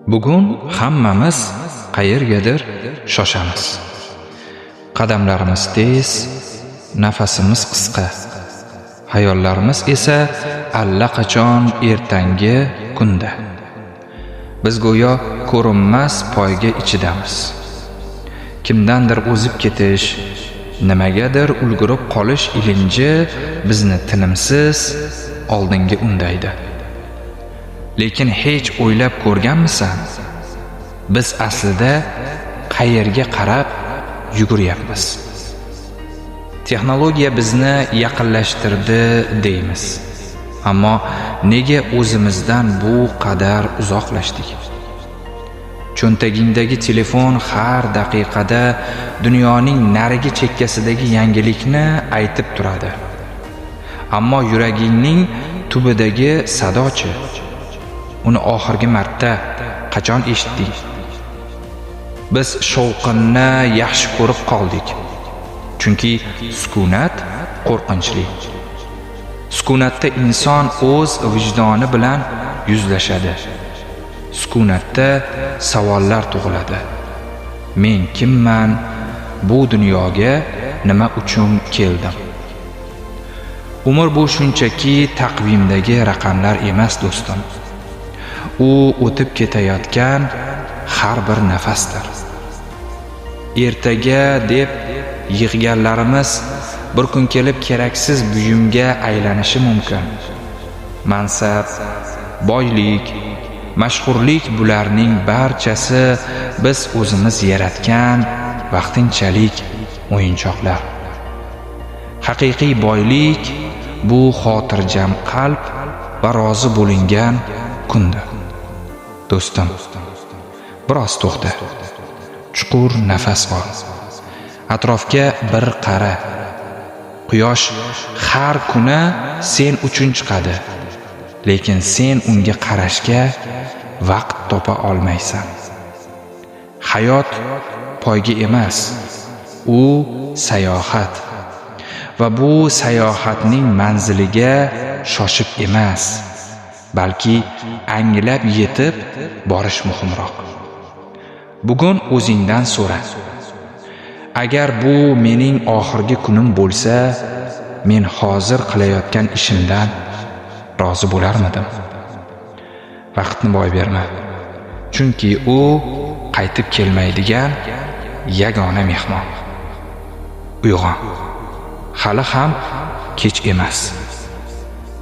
Bugun hammamiz qayergadir shoshamiz. Qadamlarimiz tez, nafasimiz qisqa. Hayollarimiz esa allaqachon ertangi kunda. Biz go'yo ko'rinmas poyga ichidamiz. Kimdandir o'zib ketish, nimagadir ulgurib qolish ilinji bizni tinimsiz oldinga undaydi. Lekin hech o'ylab ko'rganmisan? Biz aslida qayerga qarab yuguryapmiz? Texnologiya bizni yaqinlashtirdi deymiz. Ammo nega o'zimizdan bu qadar uzoqlashdik? Cho'ntagingdagi telefon har daqiqada dunyoning narigi chekkasidagi yangilikni aytib turadi. Ammo yuragingning tubidagi sadochi? Uni oxirgi marta qachon eshitding? Biz shovqinni yaxshi ko'rib qoldik. Chunki sukunat qo'rqinchli. Sukunatda inson o'z vijdoni bilan yuzlashadi. Sukunatda savollar tug'iladi. Men kimman? Bu dunyoga nima uchun keldim? Umr bu shunchaki taqvimdagi raqamlar emas, do'stim. U o'tib ketayotgan har bir nafasdir. Ertaga deb yig'ganlarimiz bir kun kelib keraksiz buyumga aylanishi mumkin. Mansab, boylik, mashhurlik bularning barchasi biz o'zimiz yaratgan vaqtinchalik o'yinchoqlar. Haqiqiy boylik bu xotirjam qalb va rozi bo'lingan kundir. Do'stim, biroz to'xta. Chuqur nafas ol. Atrofga bir qara. Quyosh har kuni sen uchun chiqadi. Lekin sen unga qarashga vaqt topa olmaysan. Hayot poyga emas, u sayohat. Va bu sayohatning manziliga shoshib emas, balki anglab yetib borish muhimroq. Bugun o'zingdan so'ra. Agar bu mening oxirgi kunim bo'lsa, men hozir qilayotgan ishimdan rozi bo'larmidim? Vaqtni boy berma. Chunki u qaytib kelmaydigan yagona mehmon. Uyg'on. Hali ham kech emas.